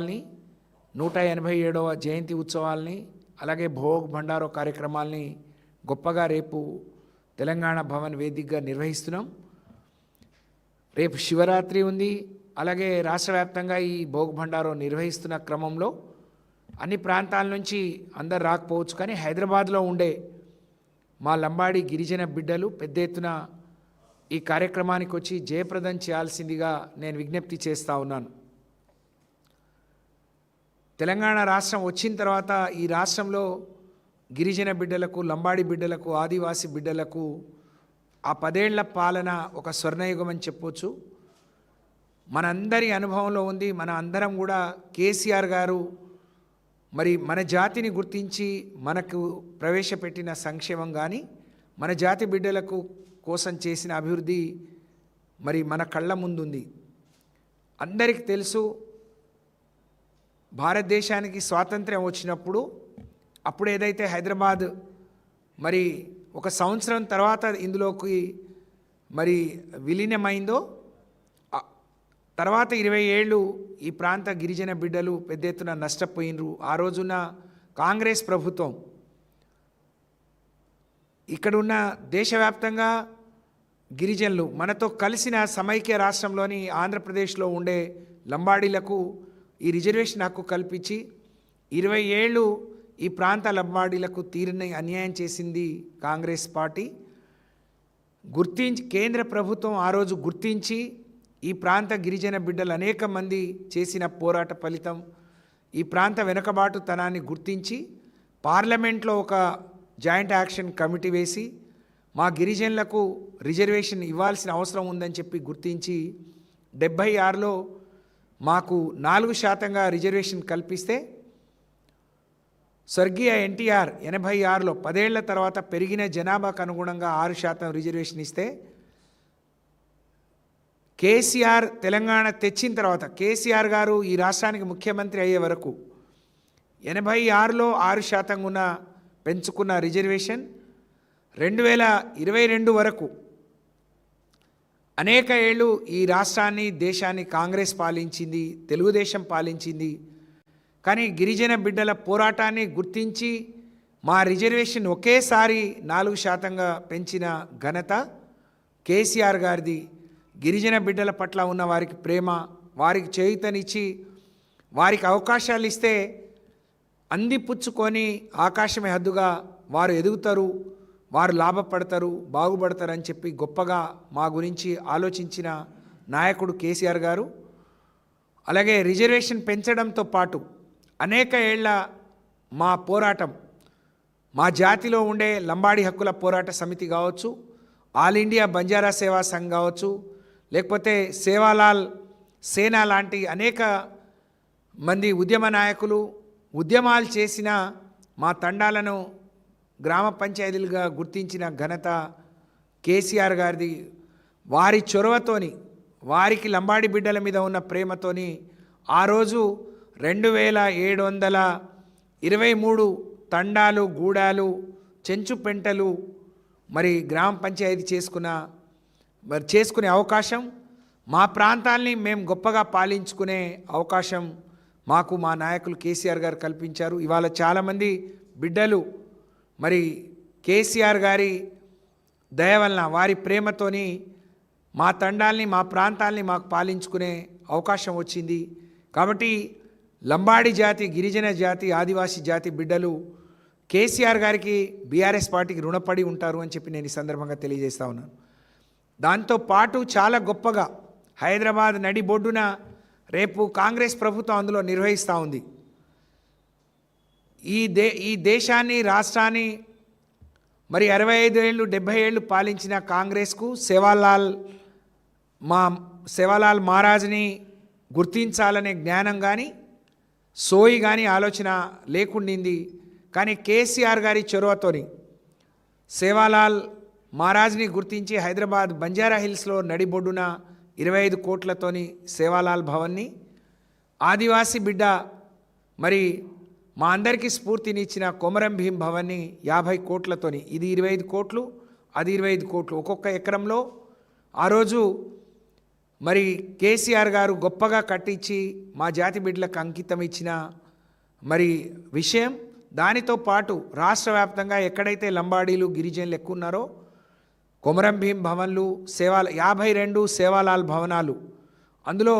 187వ జయంతి ఉత్సవాల్ని అలాగే భోగ్ భండారో కార్యక్రమాల్ని గొప్పగా రేపు తెలంగాణ భవన్ వేదికగా నిర్వహిస్తున్నాం. రేపు శివరాత్రి ఉంది. అలాగే రాష్ట్ర వ్యాప్తంగా ఈ భోగ్ భండారో నిర్వహిస్తున్న క్రమంలో అన్ని ప్రాంతాల నుంచి అందరు రాకపోవచ్చు, కానీ హైదరాబాద్లో ఉండే మా లంబాడి గిరిజన బిడ్డలు పెద్ద ఎత్తున ఈ కార్యక్రమానికి వచ్చి జయప్రదం చేయాల్సిందిగా నేను విజ్ఞప్తి చేస్తూ ఉన్నాను. తెలంగాణ రాష్ట్రం వచ్చిన తర్వాత ఈ రాష్ట్రంలో గిరిజన బిడ్డలకు, లంబాడి బిడ్డలకు, ఆదివాసీ బిడ్డలకు ఆ 10 ఏళ్ల పాలన ఒక స్వర్ణయుగం అని చెప్పొచ్చు. మనందరి అనుభవంలో ఉంది. మన అందరం కూడా కేసీఆర్ గారు మరి మన జాతిని గుర్తించి మనకు ప్రవేశపెట్టిన సంక్షేమం కానీ, మన జాతి బిడ్డలకు కోసం చేసిన అభివృద్ధి మరి మన కళ్ళ ముందుంది. అందరికీ తెలుసు, భారతదేశానికి స్వాతంత్ర్యం వచ్చినప్పుడు అప్పుడు ఏదైతే హైదరాబాద్ మరి 1 సంవత్సరం తర్వాత ఇందులోకి మరి విలీనమైందో, తర్వాత 20 ఏళ్ళు ఈ ప్రాంత గిరిజన బిడ్డలు పెద్ద ఎత్తున నష్టపోయినరు. ఆ రోజున కాంగ్రెస్ ప్రభుత్వం ఇక్కడున్న దేశవ్యాప్తంగా గిరిజనులు మనతో కలిసిన సమైక్య రాష్ట్రంలోని ఆంధ్రప్రదేశ్లో ఉండే లంబాడీలకు ఈ రిజర్వేషన్ హక్కు కల్పించి 20 ఏళ్ళు ఈ ప్రాంత లంబాడీలకు తీరని అన్యాయం చేసింది కాంగ్రెస్ పార్టీ. కేంద్ర ప్రభుత్వం ఆ రోజు గుర్తించి ఈ ప్రాంత గిరిజన బిడ్డలు అనేక మంది చేసిన పోరాట ఫలితం ఈ ప్రాంత వెనుకబాటుతనాన్ని గుర్తించి పార్లమెంట్లో ఒక జాయింట్ యాక్షన్ కమిటీ వేసి మా గిరిజనులకు రిజర్వేషన్ ఇవ్వాల్సిన అవసరం ఉందని చెప్పి గుర్తించి 76లో మాకు 4% రిజర్వేషన్ కల్పిస్తే, స్వర్గీయ ఎన్టీఆర్ 86లో 10 ఏళ్ల తర్వాత పెరిగిన జనాభాకు అనుగుణంగా 6% రిజర్వేషన్ ఇస్తే, కేసీఆర్ తెలంగాణ తెచ్చిన తర్వాత కేసీఆర్ గారు ఈ రాష్ట్రానికి ముఖ్యమంత్రి అయ్యే వరకు 86లో 6% ఉన్న పెంచుకున్న రిజర్వేషన్ 2022 వరకు అనేక ఏళ్ళు ఈ రాష్ట్రాన్ని, దేశాన్ని కాంగ్రెస్ పాలించింది, తెలుగుదేశం పాలించింది. కానీ గిరిజన బిడ్డల పోరాటాన్ని గుర్తించి మా రిజర్వేషన్ ఒకేసారి 4%గా పెంచిన ఘనత కేసీఆర్ గారిది. గిరిజన బిడ్డల పట్ల ఉన్న వారికి ప్రేమ, వారికి చేయూతనిచ్చి వారికి అవకాశాలు ఇస్తే అందిపుచ్చుకొని ఆకాశమే హద్దుగా వారు ఎదుగుతారు, వారు లాభపడతారు, బాగుపడతారు అని చెప్పి గొప్పగా మా గురించి ఆలోచించిన నాయకుడు కేసీఆర్ గారు. అలాగే రిజర్వేషన్ పెంచడంతో పాటు అనేక ఏళ్ల మా పోరాటం, మా జాతిలో ఉండే లంబాడి హక్కుల పోరాట సమితి కావచ్చు, ఆల్ ఇండియా బంజారా సేవా సంఘ్ కావచ్చు, లేకపోతే సేవాలాల్ సేనా లాంటి అనేక మంది ఉద్యమ నాయకులు ఉద్యమాలు చేసిన మా తండాలను గ్రామ పంచాయతీలుగా గుర్తించిన ఘనత కేసీఆర్ గారిది. వారి చొరవతోని, వారికి లంబాడి బిడ్డల మీద ఉన్న ప్రేమతోని ఆ రోజు 2723 తండాలు, గూడాలు, చెంచు పెంటలు మరి గ్రామ పంచాయతీ చేసుకునే అవకాశం, మా ప్రాంతాల్ని మేము గొప్పగా పాలించుకునే అవకాశం మాకు మా నాయకులు కేసీఆర్ గారు కల్పించారు. ఇవాళ చాలామంది బిడ్డలు మరి కేసీఆర్ గారి దయ వలన, వారి ప్రేమతోని మా తండాల్ని, మా ప్రాంతాల్ని మాకు పాలించుకునే అవకాశం వచ్చింది. కాబట్టి లంబాడి జాతి, గిరిజన జాతి, ఆదివాసీ జాతి బిడ్డలు కేసీఆర్ గారికి, బీఆర్ఎస్ పార్టీకి రుణపడి ఉంటారు అని చెప్పి నేను ఈ సందర్భంగా తెలియజేస్తా ఉన్నాను. దాంతోపాటు చాలా గొప్పగా హైదరాబాద్ నడిబొడ్డున రేపు కాంగ్రెస్ ప్రభుత్వం అందులో నిర్వహిస్తూ ఉంది. ఈ దేశాన్ని, రాష్ట్రాన్ని మరి 65 ఏళ్ళు 70 ఏళ్ళు పాలించిన కాంగ్రెస్కు సేవాలాల్ మహారాజ్ని గుర్తించాలనే జ్ఞానం కానీ, సోయి కానీ ఆలోచన లేకుండింది. కానీ కేసీఆర్ గారి చొరవతోని సేవాలాల్ మహారాజ్ని గుర్తించి హైదరాబాద్ బంజారా హిల్స్లో నడిబొడ్డున 25 కోట్లతోని సేవాలాల్ భవన్ని, ఆదివాసీ బిడ్డ మరి మా అందరికీ స్ఫూర్తినిచ్చిన కొమరం భీం భవన్ని 50 కోట్లతోని, ఇది 25 కోట్లు, అది 25 కోట్లు, ఒక్కొక్క ఎకరంలో ఆ రోజు మరి కేసీఆర్ గారు గొప్పగా కట్టించి మా జాతి బిడ్డలకు అంకితం ఇచ్చిన మరి విషయం. దానితో పాటు రాష్ట్ర వ్యాప్తంగా ఎక్కడైతే లంబాడీలు గిరిజనులు ఎక్కువ ఉన్నారో కొమరం భీం భవన్లు 52 సేవాలాల్ భవనాలు, అందులో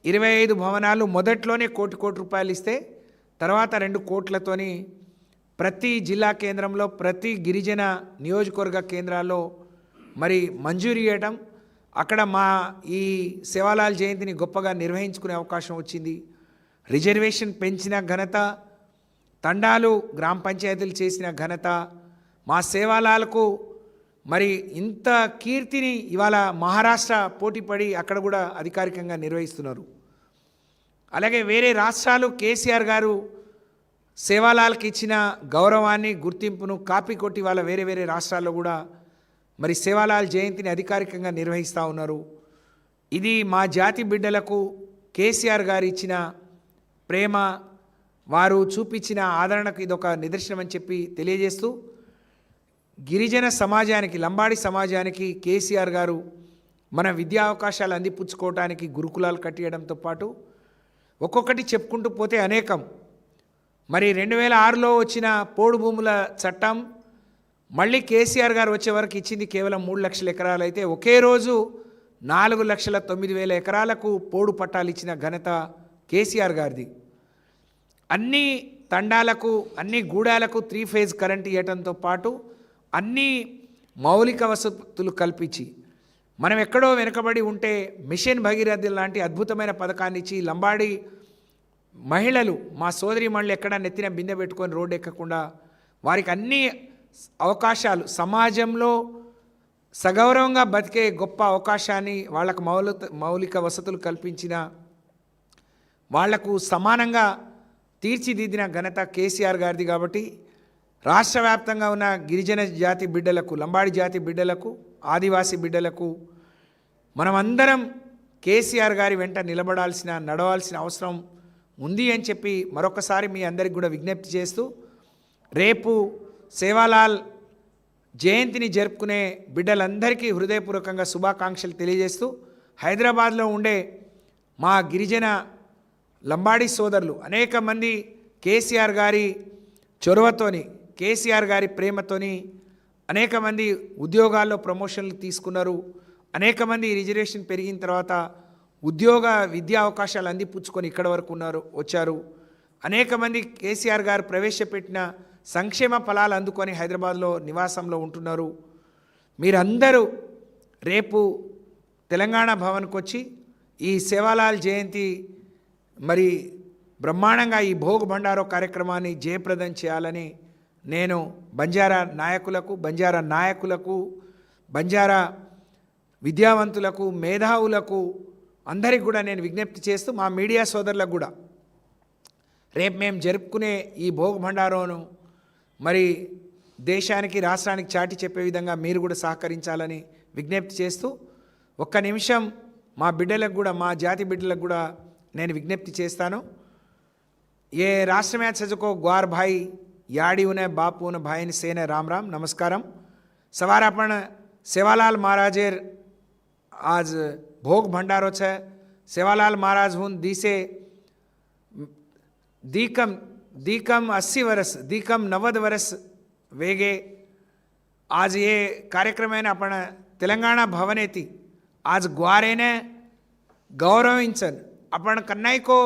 25 భవనాలు మొదట్లోనే కోటి రూపాయలు ఇస్తే తర్వాత 2 కోట్లతోని ప్రతి జిల్లా కేంద్రంలో ప్రతి గిరిజన నియోజకవర్గ కేంద్రాల్లో మరి మంజూరు చేయడం, అక్కడ మా ఈ సేవాలాల్ జయంతిని గొప్పగా నిర్వహించుకునే అవకాశం వచ్చింది. రిజర్వేషన్ పెంచిన ఘనత, తండాలు గ్రామ పంచాయతీలు చేసిన ఘనత, మా సేవాలాలకు మరి ఇంత కీర్తిని ఇవాళ మహారాష్ట్ర పోటీపడి అక్కడ కూడా అధికారికంగా నిర్వహిస్తున్నారు. అలాగే వేరే రాష్ట్రాలు కేసీఆర్ గారు సేవాలాల్కి ఇచ్చిన గౌరవాన్ని గుర్తింపును కాపీ కొట్టి వాళ్ళ వేరే రాష్ట్రాల్లో కూడా మరి సేవాలాల్ జయంతిని అధికారికంగా నిర్వహిస్తూ ఉన్నారు. ఇది మా జాతి బిడ్డలకు కేసీఆర్ గారు ఇచ్చిన ప్రేమ, వారు చూపించిన ఆదరణకు ఇదొక నిదర్శనం అని చెప్పి తెలియజేస్తూ, గిరిజన సమాజానికి, లంబాడి సమాజానికి కేసీఆర్ గారు మన విద్యా అవకాశాలు అందిపుచ్చుకోవడానికి గురుకులాలు కట్టియడంతో పాటు ఒక్కొక్కటి చెప్పుకుంటూ పోతే అనేకం. మరి 2006లో వచ్చిన పోడు భూముల చట్టం మళ్ళీ కేసీఆర్ గారు వచ్చే వరకు ఇచ్చింది కేవలం 3 లక్షల ఎకరాలు అయితే ఒకే రోజు 4,09,000 ఎకరాలకు పోడు పట్టాలు ఇచ్చిన ఘనత కేసీఆర్ గారిది. అన్ని తండాలకు, అన్ని గూడాలకు 3 ఫేజ్ కరెంట్ ఇవ్వడంతో పాటు అన్ని మౌలిక వసతులు కల్పించి, మనం ఎక్కడో వెనుకబడి ఉంటే మిషన్ భగీరథ లాంటి అద్భుతమైన పథకాన్ని ఇచ్చి లంబాడి మహిళలు, మా సోదరి మహిళలు ఎక్కడ నెత్తిన బిందె పెట్టుకొని రోడ్డు ఎక్కకుండా వారికి అన్ని అవకాశాలు, సమాజంలో సగౌరవంగా బతికే గొప్ప అవకాశాన్ని వాళ్ళకు మౌలిక వసతులు కల్పించిన, వాళ్లకు సమానంగా తీర్చిదిద్దిన ఘనత కేసీఆర్ గారిది. కాబట్టి రాష్ట్ర వ్యాప్తంగా ఉన్న గిరిజన జాతి బిడ్డలకు, లంబాడి జాతి బిడ్డలకు, ఆదివాసీ బిడ్డలకు మనమందరం కేసీఆర్ గారి వెంట నడవాల్సిన అవసరం ఉంది అని చెప్పి మరొకసారి మీ అందరికి కూడా విజ్ఞప్తి చేస్తూ, రేపు సేవాలాల్ జయంతిని జరుపుకునే బిడ్డలందరికీ హృదయపూర్వకంగా శుభాకాంక్షలు తెలియజేస్తూ, హైదరాబాద్లో ఉండే మా గిరిజన లంబాడి సోదరులు అనేక మంది కేసీఆర్ గారి చొరవతోని, కేసీఆర్ గారి ప్రేమతోని అనేక మంది ఉద్యోగాల్లో ప్రమోషన్లు తీసుకున్నారు. అనేక మంది రిజర్వేషన్ పెరిగిన తర్వాత ఉద్యోగ విద్యా అవకాశాలు అందిపుచ్చుకొని ఇక్కడ వరకు వచ్చారు. అనేక మంది కేసీఆర్ గారు ప్రవేశపెట్టిన సంక్షేమ ఫలాలు అందుకొని హైదరాబాద్లో నివాసంలో ఉంటున్నారు. మీరందరూ రేపు తెలంగాణ భవన్కి వచ్చి ఈ సేవాలాల్ జయంతి మరి బ్రహ్మాండంగా ఈ భోగ్ భండారో కార్యక్రమాన్ని జయప్రదం చేయాలని నేను బంజారా నాయకులకు, బంజారా విద్యావంతులకు, మేధావులకు అందరికి కూడా నేను విజ్ఞప్తి చేస్తూ, మా మీడియా సోదరులకు కూడా రేపు మేము జరుపుకునే ఈ భోగ్ భండారోను మరి దేశానికి, రాష్ట్రానికి చాటి చెప్పే విధంగా మీరు కూడా సహకరించాలని విజ్ఞప్తి చేస్తూ, ఒక్క నిమిషం మా బిడ్డలకు కూడా, మా జాతి బిడ్డలకు కూడా నేను విజ్ఞప్తి చేస్తాను. ఏ राष्ट्र में सजको ग्वार भाई याड़ी उन्हें बाप उन भाई सेने राम राम नमस्कारम. सवार अपन सेवालाल महाराजेर आज भोग भंडारो छे. सेवालाल महाराज हूँ दिसे दीकम 80 वर्ष, दीकम 90 वर्ष वेगे. आज ये कार्यक्रम है अपन तेलंगाणा भवने थी आज ग्वारे ने गौरविंचन अपन कन्नाई को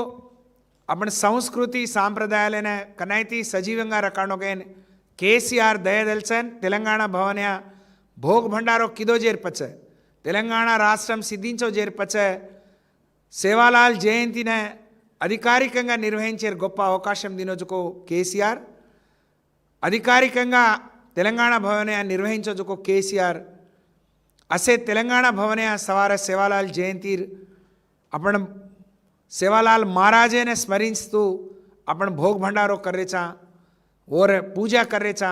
अपन संस्कृति सांप्रदायालने कनायती सजीवंगा रकाणोगेन केसीआर दयदलसन तेलंगाणा भवन्या भोग भंडारो किदो जेर्पचे तेलंगाणा राष्ट्रम सिद्धिंचो जेर्पचे सेवालाल जयंतीने अधिकारिकंगा निर्वहिंचे गोप्प अवकाशं दिनोजुको केसीआर अधिकारिकंगा तेलंगाणा भवन्या निर्वहिंचोजुको केसीआर असे तेलंगाणा भवन्या सवार सेवालाल जयंती आपण सेवालाल महाराजे ने स्मरिंचतू अपन भोग भंडारो करेचा और पूजा करेचा.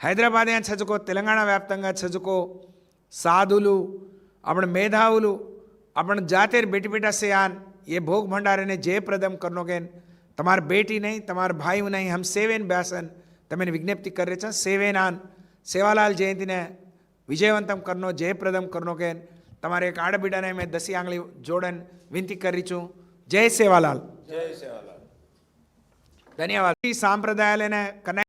हैदराबाद छजुको तेलंगाणा व्याप्तंगा छजुको साधुलु अपन मेधावुलु अपन जातेर बेटी बेटा से आन ये भोग भंडारे ने जयप्रदम करनोगेन. तमार बेटी नहीं, तमार भाई नहीं, हम सेवेन ब्यासन तमें विज्ञप्ति करेचा. सेवेन आन सेवालाल जयंती ने विजयवंतम करनो, जयप्रदम करनोगेन. તમારે એક આડબીડાને મેં દસી આંગળી જોડન વિનંતી કરી છું. જય સેવાલાલ. જય સેવાલાલ. ધન્યવાદ. સંપ્રદાયાલયને કનેક્ટ